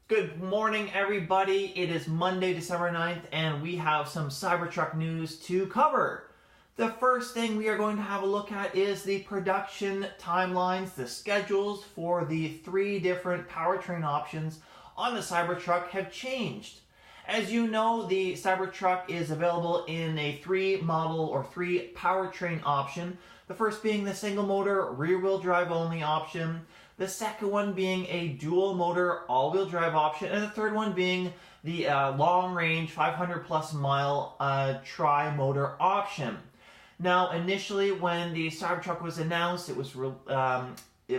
Good morning, everybody. It is Monday, December 9th, and we have some Cybertruck news to cover. The first thing we are going to have a look at is the production timelines, the schedules for the three different powertrain options on the Cybertruck have changed. As you know, the Cybertruck is available in a three powertrain option. The first being the single motor rear-wheel drive only option. The second one being a dual motor all-wheel drive option, and the third one being the long-range 500+ mile tri-motor option. Now, initially, when the Cybertruck was announced, it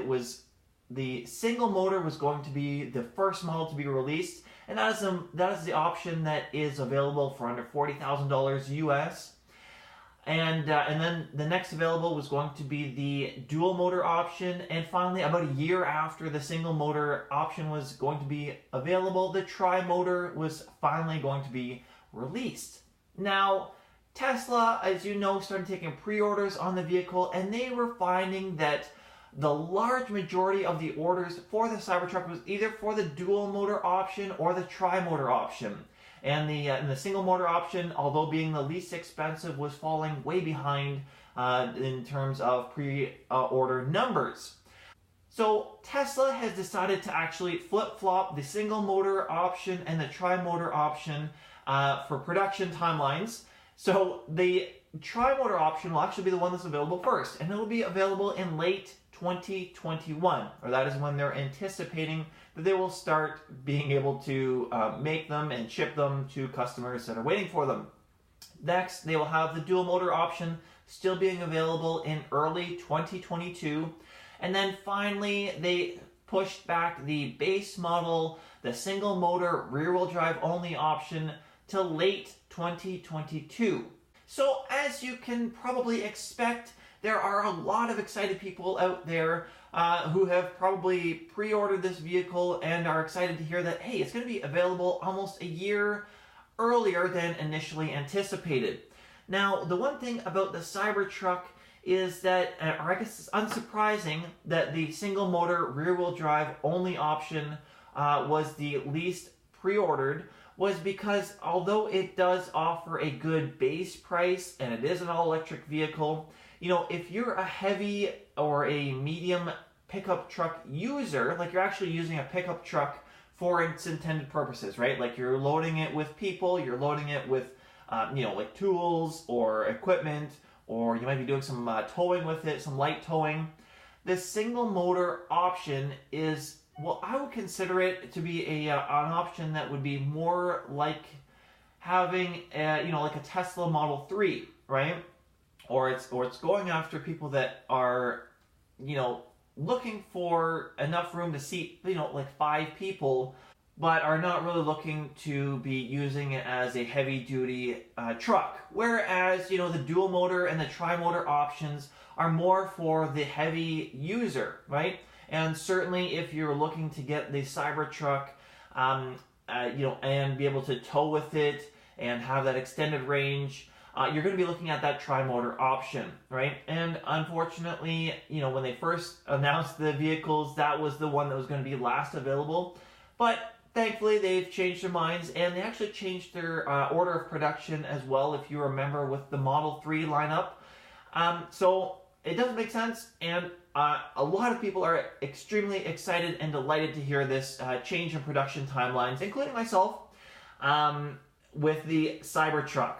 was the single motor was going to be the first model to be released, and that is the option that is available for under $40,000 US. And then the next available was going to be the dual motor option, and finally, about a year after the single motor option was going to be available, the tri-motor was finally going to be released. Now, Tesla, as you know, started taking pre-orders on the vehicle, and they were finding that the large majority of the orders for the Cybertruck was either for the dual motor option or the tri-motor option. And the single motor option, although being the least expensive, was falling way behind in terms of pre-order numbers. So Tesla has decided to actually flip-flop the single motor option and the tri-motor option for production timelines. So the tri-motor option will actually be the one that's available first, and it will be available in late 2021, or that is when they're anticipating that they will start being able to make them and ship them to customers that are waiting for them. Next, they will have the dual motor option still being available in early 2022. And then finally, they pushed back the base model, the single motor rear-wheel drive only option, to late 2022. So as you can probably expect, there are a lot of excited people out there who have probably pre-ordered this vehicle and are excited to hear that, hey, it's going to be available almost a year earlier than initially anticipated. Now, the one thing about the Cybertruck is that, or I guess it's unsurprising, that the single motor rear-wheel drive only option was the least pre-ordered, was because although it does offer a good base price and it is an all-electric vehicle, you know, if you're a heavy or a medium pickup truck user, like you're actually using a pickup truck for its intended purposes, right? Like you're loading it with people, you're loading it with, like tools or equipment, or you might be doing some towing with it, some light towing. The single motor option is, well, I would consider it to be an option that would be more like having, like a Tesla Model 3, right? Or it's going after people that are, looking for enough room to seat, like 5 people, but are not really looking to be using it as a heavy-duty truck. Whereas, the dual motor and the tri-motor options are more for the heavy user, right? And certainly if you're looking to get the Cybertruck, and be able to tow with it and have that extended range, you're going to be looking at that tri-motor option, right? And unfortunately, when they first announced the vehicles, that was the one that was going to be last available. But thankfully, they've changed their minds, and they actually changed their order of production as well, if you remember, with the Model 3 lineup. So it does make sense, and a lot of people are extremely excited and delighted to hear this change in production timelines, including myself, with the Cybertruck.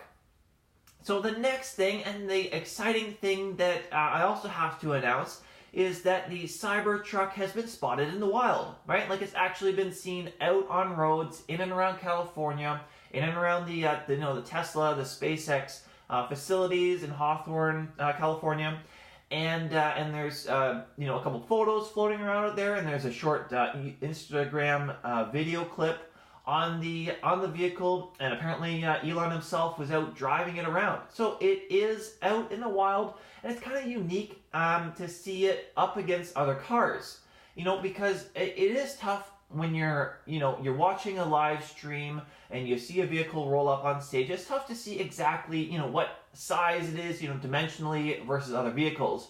So the next thing, and the exciting thing that I also have to announce, is that the Cybertruck has been spotted in the wild, right? Like it's actually been seen out on roads in and around California, in and around the Tesla, the SpaceX facilities in Hawthorne, California. And there's a couple photos floating around out there, and there's a short Instagram video clip on the vehicle, and apparently Elon himself was out driving it around. So it is out in the wild, and it's kind of unique to see it up against other cars, because it is tough when you're watching a live stream and you see a vehicle roll up on stage. It's tough to see exactly what size it is, dimensionally versus other vehicles.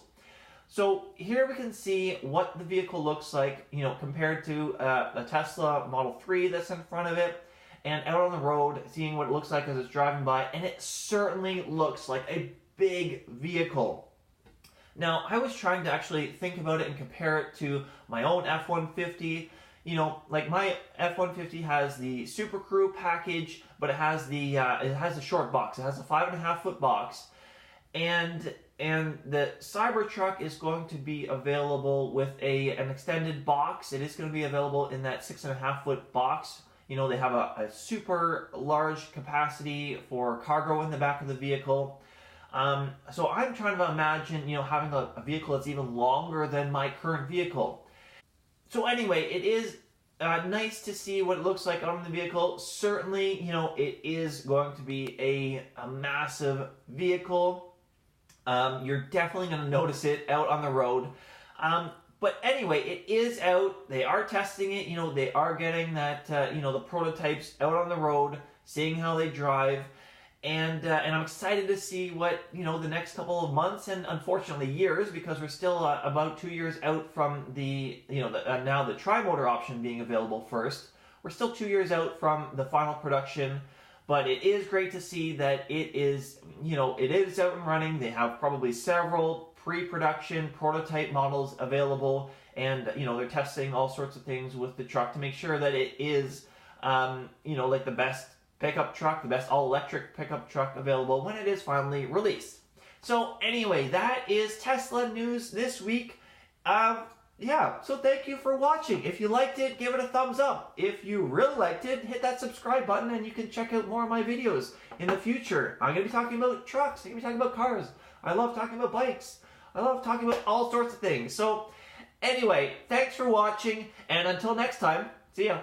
So here we can see what the vehicle looks like, you know, compared to a Tesla Model 3 that's in front of it, and out on the road, seeing what it looks like as it's driving by, and it certainly looks like a big vehicle. Now, I was trying to actually think about it and compare it to my own F-150. You know, like my F-150 has the Super Crew package, but it has a short box. It has a 5.5-foot box, and the Cybertruck is going to be available with an extended box. It is going to be available in that 6.5-foot box. You know, they have a super large capacity for cargo in the back of the vehicle. So I'm trying to imagine, you know, having a vehicle that's even longer than my current vehicle. So anyway, it is nice to see what it looks like on the vehicle. Certainly, you know, it is going to be a massive vehicle. You're definitely going to notice it out on the road. But anyway, it is out. They are testing it. You know, they are getting that, you know, the prototypes out on the road, seeing how they drive. And I'm excited to see what, you know, the next couple of months and unfortunately years, because we're still about 2 years out from the, you know, now the tri-motor option being available first. We're still 2 years out from the final production, but it is great to see that it is, you know, it is out and running. They have probably several pre-production prototype models available, and, you know, they're testing all sorts of things with the truck to make sure that it is, you know, like the best pickup truck, the best all-electric pickup truck available when it is finally released. So anyway, that is Tesla news this week. Yeah, so thank you for watching. If you liked it, give it a thumbs up. If you really liked it, hit that subscribe button and you can check out more of my videos in the future. I'm going to be talking about trucks. I'm going to be talking about cars. I love talking about bikes. I love talking about all sorts of things. So anyway, thanks for watching, and until next time, see ya.